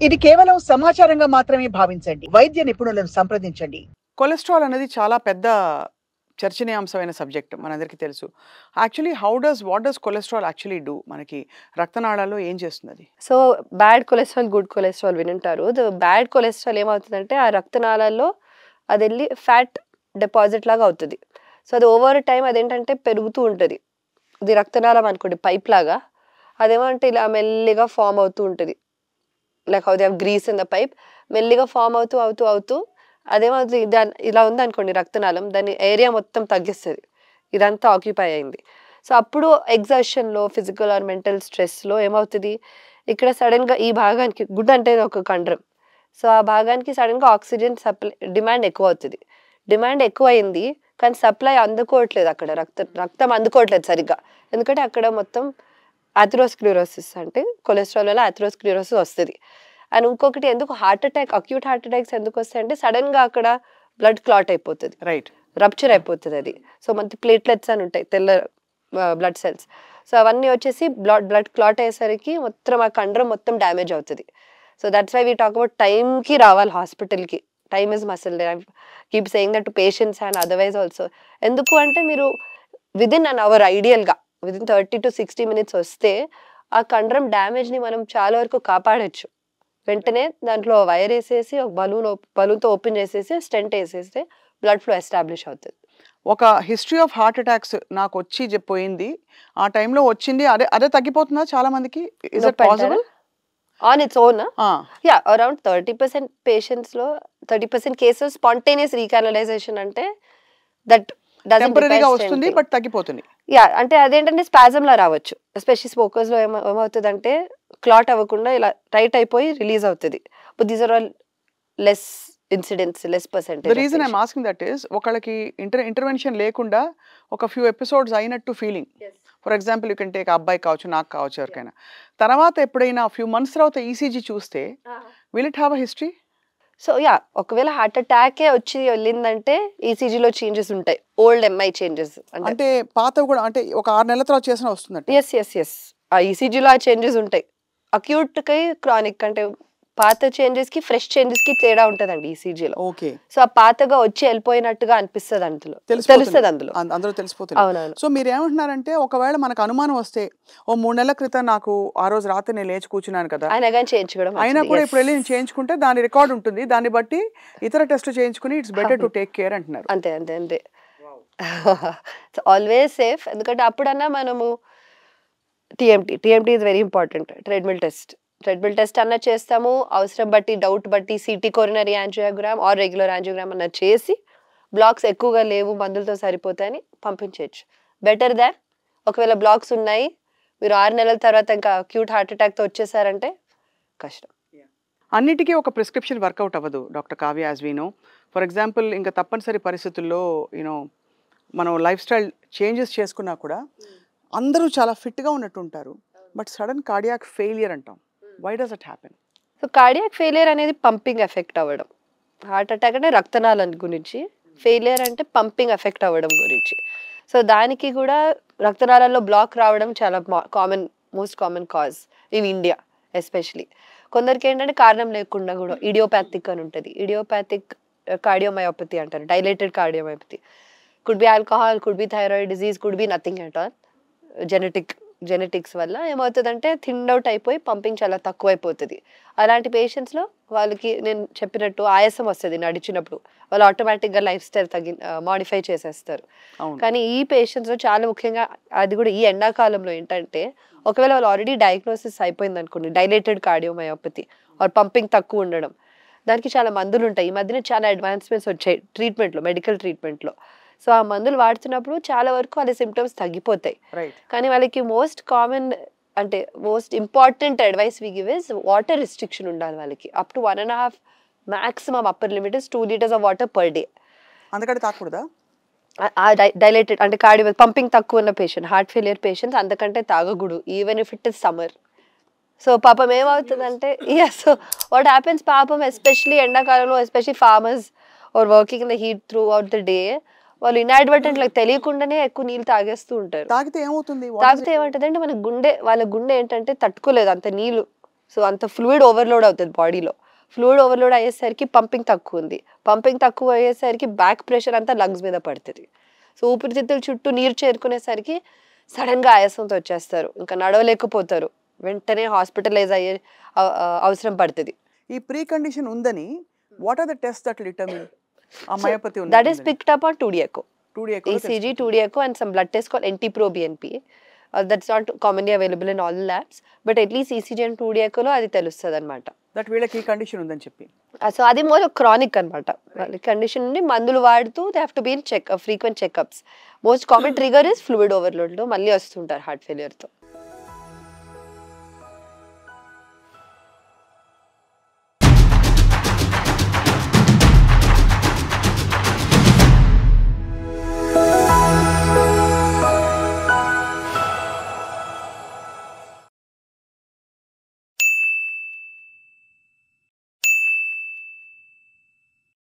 ఇది కేవలం సమాచారంగా మాత్రమే భావించండి. వైద్య నిపుణులను సంప్రదించండి. కొలెస్ట్రాల్ అనేది చాలా పెద్ద చర్చనీయాంశమైన సబ్జెక్ట్ మనందరికీ తెలుసు. Actually what does cholesterol actually do? మనకి రక్తనాళాల్లో ఏం చేస్తుంది? So bad cholesterol, good cholesterol వినుంటారు. బ్యాడ్ కొలెస్ట్రాల్ ఏమవుతుందంటే ఆ రక్తనాళాల్లో అది వెళ్ళి ఫ్యాట్ డిపాజిట్ లాగా అవుతుంది. సో అది ఓవర్ టైం అదేంటంటే పెరుగుతూ ఉంటుంది. ఇది రక్తనాళం అనుకోండి, పైప్ లాగా. అదేమంటే ఇలా మెల్లిగా ఫామ్ అవుతూ ఉంటుంది. Like how they have grease in the pipe. మెల్లిగా ఫామ్ అవుతూ అవుతూ అవుతూ అదేమవుతుంది, ఇలా ఉంది అనుకోండి రక్తనాళం, దాని ఏరియా మొత్తం తగ్గిస్తుంది. ఇదంతా ఆక్యుపై అయింది. సో అప్పుడు ఎగ్జర్షన్లో, ఫిజికల్ ఆర్ మెంటల్ స్ట్రెస్లో ఏమవుతుంది, ఇక్కడ సడన్గా ఈ భాగానికి, గుడ్ అంటే ఒక కండరం, సో ఆ భాగానికి సడన్గా ఆక్సిజన్ సప్లై డిమాండ్ ఎక్కువ అవుతుంది. డిమాండ్ ఎక్కువ అయింది కానీ సప్లై అందుకోవట్లేదు, అక్కడ రక్తం అందుకోవట్లేదు సరిగ్గా. ఎందుకంటే అక్కడ మొత్తం అథెరోస్క్లెరోసిస్, అంటే కొలెస్ట్రాల్ వల్ల అథెరోస్క్లెరోసిస్ వస్తుంది. అండ్ ఇంకొకటి, ఎందుకు అక్యూట్ హార్ట్ అటాక్స్ ఎందుకు వస్తాయంటే సడన్గా అక్కడ బ్లడ్ క్లాట్ అయిపోతుంది, రైట్, రప్చర్ అయిపోతుంది అది. సో మనకి ప్లేట్లెట్స్ అని ఉంటాయి, తెల్ల బ్లడ్ సెల్స్. సో అవన్నీ వచ్చేసి బ్లడ్ క్లాట్ అయ్యేసరికి మొత్తం ఆ కండరం మొత్తం డ్యామేజ్ అవుతుంది. So that's why we talk about టైంకి రావాలి హాస్పిటల్కి. Time is muscle. I keep saying that to patients and otherwise also. ఎందుకు అంటే మీరు విదిన్ అన్ అవర్, ఐడియల్గా విదిన్ 30 to 60 minutes వస్తే ఆ కండరం డ్యామేజ్ని మనం చాలా వరకు కాపాడచ్చు. వెంటనే దాంట్లో వైర్ వేసేసి ఒక బలూన్తో ఓపెన్ చేసేసి స్టెంట్ వేసేస్తే బ్లడ్ ఫ్లో ఎస్టాబ్లిష్ అవుతుంది. ఒక హిస్టరీ ఆఫ్ హార్ట్ అటాక్స్ నాకు వచ్చి పోయింది, ఆ టైంలో వచ్చింది, అదే తగ్గిపోతుందా చాలా మందికి? Is it possible on its own? Yeah, around 30% పేషెంట్స్లో 30% cases spontaneous recanalisation, అంటే దట్ టెంపరరీగా వస్తుంది బట్ తగ్గిపోతుంది. యా, అంటే అదేంటంటే స్పాజమ్ లా రావచ్చు. ఎస్పెషల్లీ స్మోకర్స్ లో ఏమవుతుంది అంటే క్లాట్ అవ్వకుండా ఇలా టైట్ అయిపోయి రిలీజ్ అవుతుంది. But these are all less incidents, less percentage. The reason I'm asking that is, ఒకళ్ళకి ఇంటర్వెన్షన్ లేకుండా ఒక ఫ్యూ ఎపిసోడ్స్ అయినట్టు feeling. For example you can take, అబ్బాయి కావచ్చు, నాకు కావచ్చు, ఎవరికైనా. తర్వాత ఎప్పుడైనా ఫ్యూ మంత్స్ తర్వాత ఈసీజీ చూస్తే will it have a history? So yeah, ఒకవేళ హార్ట్ అటాకే వచ్చి వెళ్ళిందంటే ఈసీజీలో చేంజెస్ ఉంటాయి, ఓల్డ్ ఎంఐ చేంజెస్. అంటే పాత కూడా, అంటే ఒక 6 నెలల తర్వాత చేసిన వస్తుందంట. ఎస్, ఆ ఈసీజీలో ఆ చేంజెస్ ఉంటాయి. అక్యూట్కి, క్రానిక్, అంటే పాత చేంజెస్కి ఫ్రెష్ చేంజెస్కి తేడా ఉంటుందండి ఈసీజీలో. ఓకే. సో ఆ పాతగా వచ్చి వెళ్ళిపోయినట్టుగా అనిపిస్తుంది, అందులో తెలుస్తుంది, అందులో తెలిసిపోతుంది. అవునవును. సో మీరు ఏమంటున్నారంటే, ఒకవేళ మనకు అనుమానం వస్తే, ఓ 3 నెలల క్రితం నాకు ఆ రోజు రాత్రి నేను లేచి కూర్చున్నాను కదా, అయినా కానీ చేయించుకోవడం, అయినా కూడా ఇప్పుడు వెళ్ళి నేను చేయించుకుంటే దాని రికార్డ్ ఉంటుంది, దాన్ని బట్టి ఇతర టెస్టులు చేయించుకుని it's better to take care అంటున్నారు. అంతే ఆల్వేస్ సేఫ్. ఎందుకంటే అప్పుడన్నా మనము TMT is very important. Treadmill test అన్న చేస్తాము, అవసరం బట్టి, డౌట్ బట్టి CT coronary angiogram or regular angiogram అన్న చేసి, బ్లాక్స్ ఎక్కువగా లేవు, మందులతో సరిపోతాయని పంపించవచ్చు. బెటర్ దాన్ ఒకవేళ బ్లాక్స్ ఉన్నాయి, మీరు 6 నెలల తర్వాత ఇంకా అక్యూట్ హార్ట్ అటాక్తో వచ్చేసారంటే కష్టం. అన్నిటికీ ఒక ప్రిస్క్రిప్షన్ వర్కౌట్ అవ్వదు doctor Kavya, as we know. For example, ఇంకా తప్పనిసరి పరిస్థితుల్లో మనం లైఫ్ స్టైల్ చేంజెస్ చేసుకున్నా కూడా అందరూ చాలా ఫిట్గా ఉన్నట్టు ఉంటారు, బట్ సడన్ కార్డియాక్ ఫెయిలియర్ అంటాం. Why does it happen? So cardiac failure అనేది పంపింగ్ ఎఫెక్ట్ అవ్వడం. హార్ట్ అటాక్ అంటే రక్తనాళం గురించి, ఫెయిలియర్ అంటే పంపింగ్ ఎఫెక్ట్ అవ్వడం గురించి. సో దానికి కూడా రక్తనాళాల్లో బ్లాక్ రావడం చాలా most common cause in India especially. కొందరికి ఏంటంటే కారణం లేకుండా కూడా ఇడియోపాథిక్ అని ఉంటుంది. ఇడియోపాథిక్ కార్డియోమయోపతి అంటారు, dilated cardiomyopathy. Could be alcohol, could be thyroid disease, could be nothing at all. Genetics వల్ల ఏమవుతుందంటే థిన్ అవుట్ అయిపోయి పంపింగ్ చాలా తక్కువైపోతుంది. అలాంటి పేషెంట్స్లో వాళ్ళకి నేను చెప్పినట్టు ఆయాసం వస్తుంది నడిచినప్పుడు, వాళ్ళు ఆటోమేటిక్గా లైఫ్ స్టైల్ మాడిఫై చేసేస్తారు. కానీ ఈ పేషెంట్స్లో చాలా ముఖ్యంగా, అది కూడా ఈ ఎండాకాలంలో ఏంటంటే, ఒకవేళ వాళ్ళు ఆల్రెడీ డయాగ్నోసిస్ అయిపోయింది అనుకోండి, డైలేటెడ్ కార్డియోమయోపతి ఆర్ పంపింగ్ తక్కువ ఉండడం, దానికి చాలా మందులు ఉంటాయి. ఈ మధ్యన చాలా అడ్వాన్స్మెంట్స్ వచ్చాయి ట్రీట్మెంట్లో, మెడికల్ ట్రీట్మెంట్లో. సో ఆ మందులు వాడుతున్నప్పుడు చాలా వరకు వాళ్ళ సిమ్టమ్స్ తగ్గిపోతాయి. కానీ వాళ్ళకి మోస్ట్ కామన్, అంటే most important advice we give is water restriction ఉండాలి వాళ్ళకి. Up to 1.5 maximum upper limit is 2 liters of water per day. అందుకంటే తాగకూడదా? డైలేటెడ్ అంటే కార్డియో పంపింగ్ తక్కువ ఉన్న పేషెంట్, హార్ట్ ఫెయిలియర్ పేషెంట్స్ అంతకంటే తాగకూడదు, even if it is summer. So పాపం ఏమవుతుందంటే, సో వాట్ హ్యాపెన్స్, పాపం ఎస్పెషలీ ఎండాకాలంలో, especially farmers are working in the heat throughout the day, వాళ్ళు ఇన్అడ్వర్టెంట్ తెలియకుండానే ఎక్కువ నీళ్ళు తాగేస్తూ ఉంటారు. తాగితే ఏమవుతుంది? తాగితే ఏమంటది అంటే, వాళ్ళ గుండె ఏంటంటే తట్టుకోలేదు అంత నీళ్ళు. సో అంత ఫ్లూయిడ్ ఓవర్లోడ్ అవుతుంది బాడీలో. ఫ్లూయిడ్ ఓవర్లోడ్ అయ్యేసరికి పంపింగ్ తక్కువ ఉంది. పంపింగ్ తక్కువ అయ్యేసరికి బ్యాక్ ప్రెషర్ అంతా లంగ్స్ మీద పడుతుంది. సో ఊపిరితిత్తుల చుట్టూ నీరు చేరుకునేసరికి సడన్గా ఆయాసంతో వచ్చేస్తారు, ఇంకా నడవలేకపోతారు, వెంటనే హాస్పిటలైజ్ అయ్యే అవసరం పడుతుంది. ఈ ప్రీ కండిషన్ ఉందని what are the test that determine a myopathy ఉంది? That is picked up on 2D echo. 2D echo ECG, 2D echo and some blood test called NT-proBNP. That's not commonly available in all labs, but at least ECG and 2D echo లో అది తెలుస్తుంది అనమాట. That వీళ్ళకి ఈ condition ఉందని చెప్పి. So అది more chronic అనమాట. కండిషన్ నుండి మందులు వాడుతూ they have to be in frequent checkups. Most common trigger is fluid ఓవర్లోడ్లో మళ్ళీ వస్తుంటారు హార్ట్ ఫెయిలియర్తో.